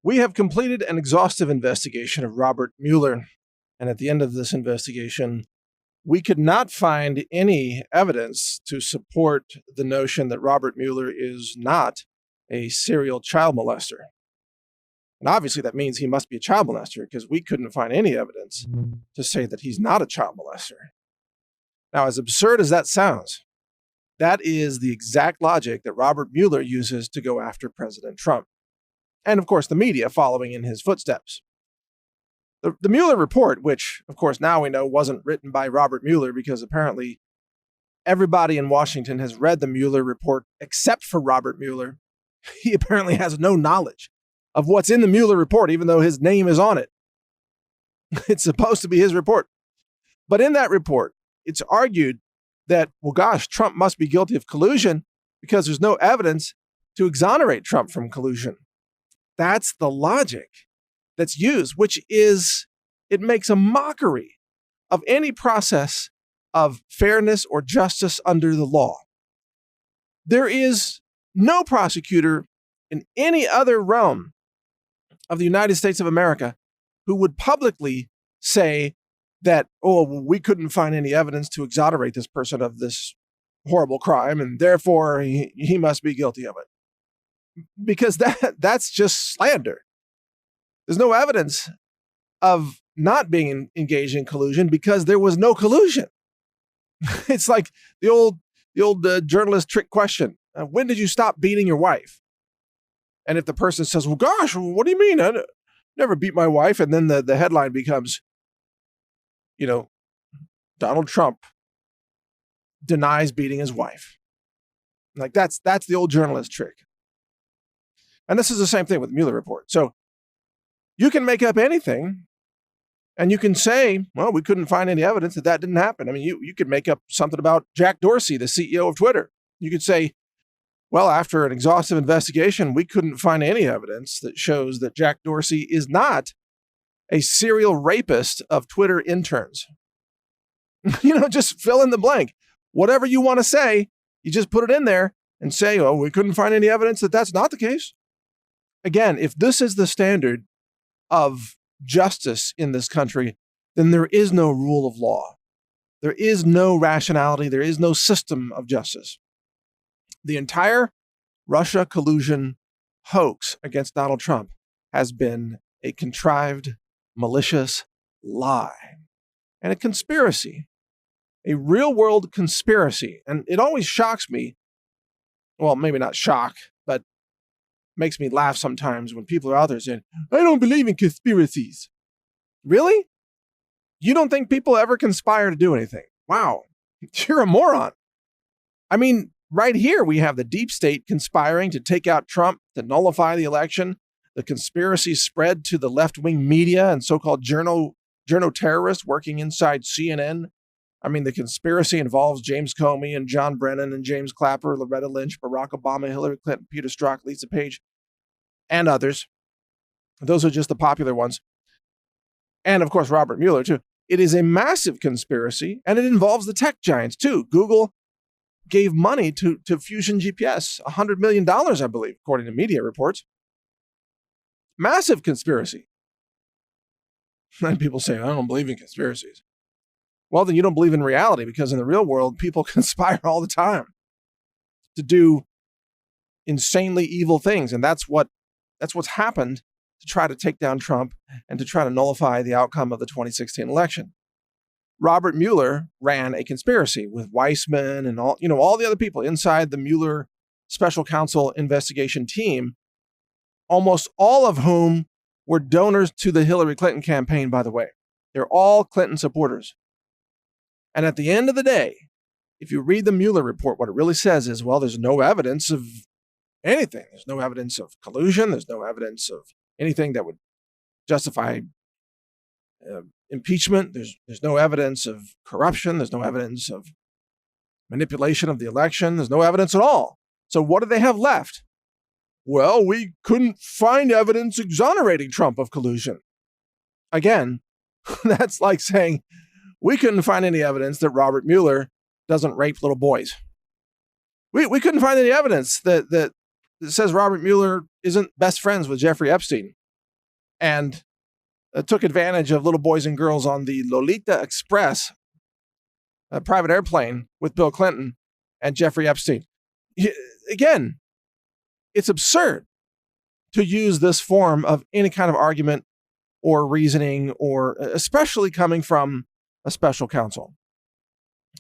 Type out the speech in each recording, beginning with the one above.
We have completed an exhaustive investigation of Robert Mueller, and at the end of this investigation, we could not find any evidence to support the notion that Robert Mueller is not a serial child molester. And obviously that means he must be a child molester, because we couldn't find any evidence to say that he's not a child molester. Now, as absurd as that sounds, that is the exact logic that Robert Mueller uses to go after President Trump. And of course, the media following in his footsteps. The Mueller report, which of course now we know wasn't written by Robert Mueller, because apparently everybody in Washington has read the Mueller report except for Robert Mueller. He apparently has no knowledge of what's in the Mueller report, even though his name is on it. It's supposed to be his report. But in that report, it's argued that, well, gosh, Trump must be guilty of collusion because there's no evidence to exonerate Trump from collusion. That's the logic that's used, which is, it makes a mockery of any process of fairness or justice under the law. There is no prosecutor in any other realm of the United States of America who would publicly say that, oh, well, we couldn't find any evidence to exonerate this person of this horrible crime, and therefore he must be guilty of it. Because that's just slander. There's no evidence of not being engaged in collusion because there was no collusion. It's like the old journalist trick question. When did you stop beating your wife? And if the person says, well, gosh, what do you mean? I never beat my wife. And then the headline becomes, Donald Trump denies beating his wife. Like that's the old journalist trick. And this is the same thing with the Mueller report. So you can make up anything and you can say, well, we couldn't find any evidence that didn't happen. I mean, you could make up something about Jack Dorsey, the CEO of Twitter. You could say, well, after an exhaustive investigation, we couldn't find any evidence that shows that Jack Dorsey is not a serial rapist of Twitter interns. Just fill in the blank. Whatever you want to say, you just put it in there and say, oh, we couldn't find any evidence that that's not the case. Again, if this is the standard of justice in this country, then there is no rule of law. There is no rationality. There is no system of justice. The entire Russia collusion hoax against Donald Trump has been a contrived, malicious lie and a conspiracy, a real-world conspiracy. And it always shocks me, well, maybe not shock, but makes me laugh sometimes when people are out there saying, I don't believe in conspiracies. Really? You don't think people ever conspire to do anything? Wow, you're a moron. I mean, right here we have the deep state conspiring to take out Trump, to nullify the election. The conspiracy spread to the left-wing media and so-called journo terrorists working inside CNN. I mean, the conspiracy involves James Comey and John Brennan and James Clapper, Loretta Lynch, Barack Obama, Hillary Clinton, Peter Strzok, Lisa Page, and others. Those are just the popular ones. And of course, Robert Mueller, too. It is a massive conspiracy, and it involves the tech giants, too. Google gave money to Fusion GPS, $100 million, I believe, according to media reports. Massive conspiracy. And people say, I don't believe in conspiracies. Well, then you don't believe in reality, because in the real world, people conspire all the time to do insanely evil things. And that's what's happened to try to take down Trump and to try to nullify the outcome of the 2016 election. Robert Mueller ran a conspiracy with Weissman and all the other people inside the Mueller special counsel investigation team, almost all of whom were donors to the Hillary Clinton campaign, by the way. They're all Clinton supporters. And at the end of the day, if you read the Mueller report, what it really says is, well, there's no evidence of anything. There's no evidence of collusion. There's no evidence of anything that would justify impeachment. There's no evidence of corruption. There's no evidence of manipulation of the election. There's no evidence at all. So what do they have left? Well, we couldn't find evidence exonerating Trump of collusion. Again, that's like saying we couldn't find any evidence that Robert Mueller doesn't rape little boys. We couldn't find any evidence that says Robert Mueller isn't best friends with Jeffrey Epstein. and took advantage of little boys and girls on the Lolita Express, a private airplane with Bill Clinton and Jeffrey Epstein. Again, it's absurd to use this form of any kind of argument or reasoning, or especially coming from a special counsel.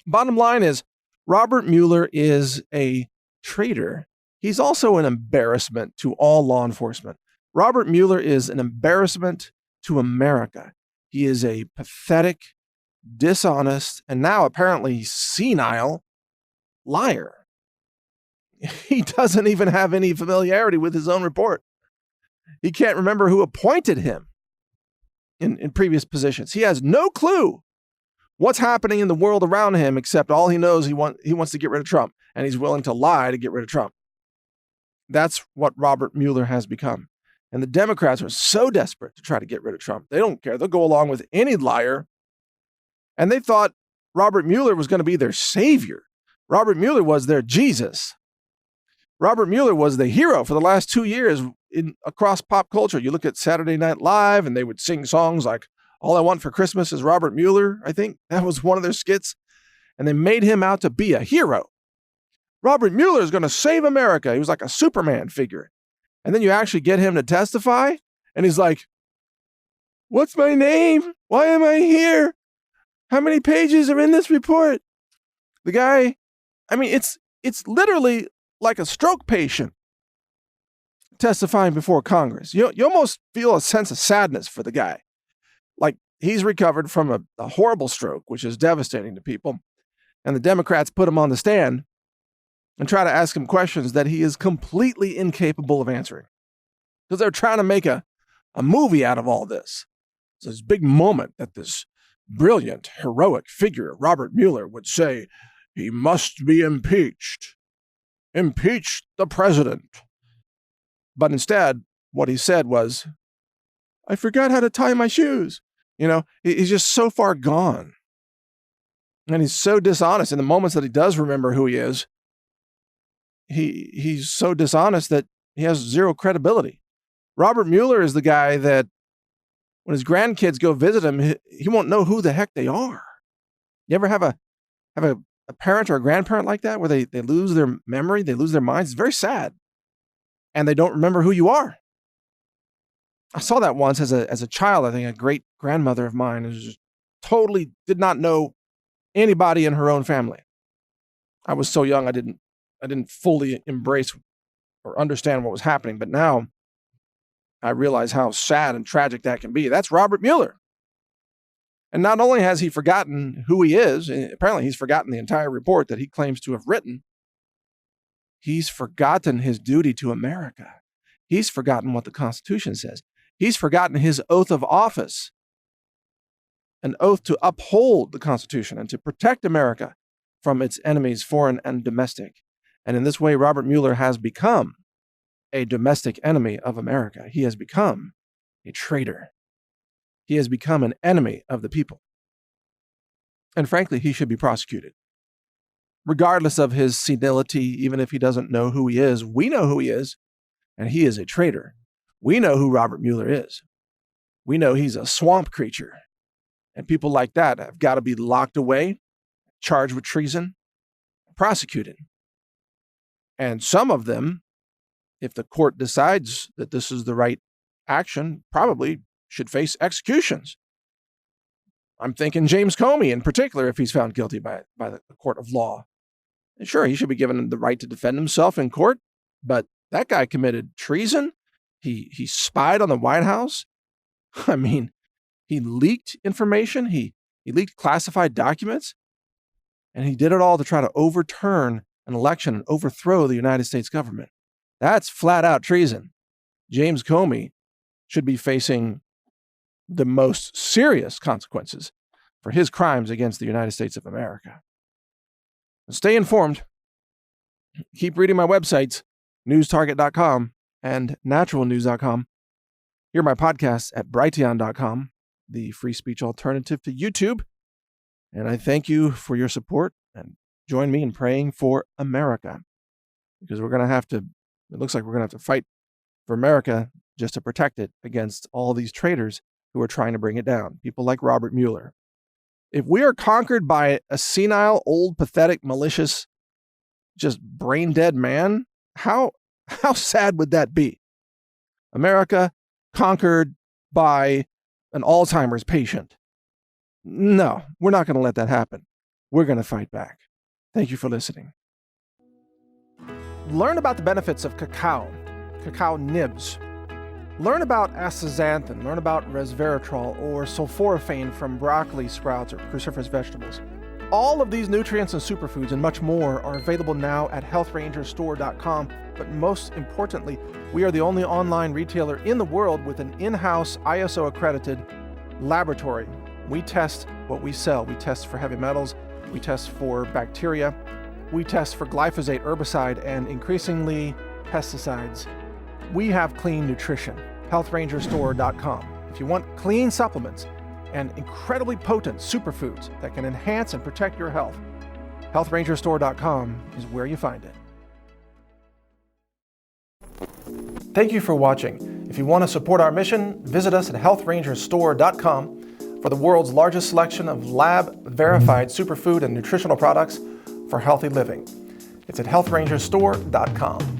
Bottom line is, Robert Mueller is a traitor. He's also an embarrassment to all law enforcement. Robert Mueller is an embarrassment to America. He is a pathetic, dishonest, and now apparently senile liar. He doesn't even have any familiarity with his own report. He can't remember who appointed him in previous positions. He has no clue what's happening in the world around him, except all he knows, he wants to get rid of Trump, and he's willing to lie to get rid of Trump. That's what Robert Mueller has become. And the Democrats are so desperate to try to get rid of Trump. They don't care. They'll go along with any liar. And they thought Robert Mueller was going to be their savior. Robert Mueller was their Jesus. Robert Mueller was the hero for the last 2 years across pop culture. You look at Saturday Night Live, and they would sing songs like "All I Want for Christmas is Robert Mueller." I think that was one of their skits. And they made him out to be a hero. Robert Mueller is going to save America. He was like a Superman figure. And then you actually get him to testify, and he's like, "What's my name? Why am I here? How many pages are in this report?" The guy, I mean, it's literally like a stroke patient testifying before Congress. You almost feel a sense of sadness for the guy. Like, he's recovered from a horrible stroke, which is devastating to people. And the Democrats put him on the stand and try to ask him questions that he is completely incapable of answering. Because they're trying to make a movie out of all this. It's this big moment that this brilliant, heroic figure, Robert Mueller, would say, "He must be impeached. Impeach the president." But instead, what he said was, "I forgot how to tie my shoes." He's just so far gone. And he's so dishonest in the moments that he does remember who he is. He's so dishonest that he has zero credibility. Robert Mueller is the guy that when his grandkids go visit him, he won't know who the heck they are. You ever have a parent or a grandparent like that, where they lose their memory, they lose their minds? It's very sad. And they don't remember who you are. I saw that once as a child. I think a great grandmother of mine who just totally did not know anybody in her own family. I was so young, I didn't fully embrace or understand what was happening. But now I realize how sad and tragic that can be. That's Robert Mueller. And not only has he forgotten who he is, apparently he's forgotten the entire report that he claims to have written. He's forgotten his duty to America. He's forgotten what the Constitution says. He's forgotten his oath of office, an oath to uphold the Constitution and to protect America from its enemies, foreign and domestic. And in this way, Robert Mueller has become a domestic enemy of America. He has become a traitor. He has become an enemy of the people. And frankly, he should be prosecuted. Regardless of his senility, even if he doesn't know who he is, we know who he is, and he is a traitor. We know who Robert Mueller is. We know he's a swamp creature. And people like that have got to be locked away, charged with treason, prosecuted. And some of them, if the court decides that this is the right action, probably should face executions. I'm thinking James Comey in particular, if he's found guilty by the court of law. And sure, he should be given the right to defend himself in court, but that guy committed treason. He spied on the White House. I mean, he leaked information. He leaked classified documents. And he did it all to try to overturn an election and overthrow the United States government. That's flat out treason. James Comey should be facing the most serious consequences for his crimes against the United States of America. Stay informed. Keep reading my websites, newstarget.com and naturalnews.com. Hear my podcasts at brighteon.com, the free speech alternative to YouTube. And I thank you for your support, and join me in praying for America, because it looks like we're going to have to fight for America just to protect it against all these traitors who are trying to bring it down, people like Robert Mueller. If we are conquered by a senile, old, pathetic, malicious, just brain-dead man, how sad would that be? America conquered by an Alzheimer's patient. No, we're not going to let that happen. We're going to fight back. Thank you for listening. Learn about the benefits of cacao nibs. Learn about astaxanthin, learn about resveratrol or sulforaphane from broccoli sprouts or cruciferous vegetables. All of these nutrients and superfoods and much more are available now at healthrangerstore.com. But most importantly, we are the only online retailer in the world with an in-house ISO-accredited laboratory. We test what we sell. We test for heavy metals, we test for bacteria, we test for glyphosate, herbicide, and increasingly pesticides. We have clean nutrition. healthrangerstore.com. If you want clean supplements and incredibly potent superfoods that can enhance and protect your health, healthrangerstore.com is where you find it. Thank you for watching. If you want to support our mission, visit us at healthrangerstore.com for the world's largest selection of lab-verified superfood and nutritional products for healthy living. It's at healthrangerstore.com.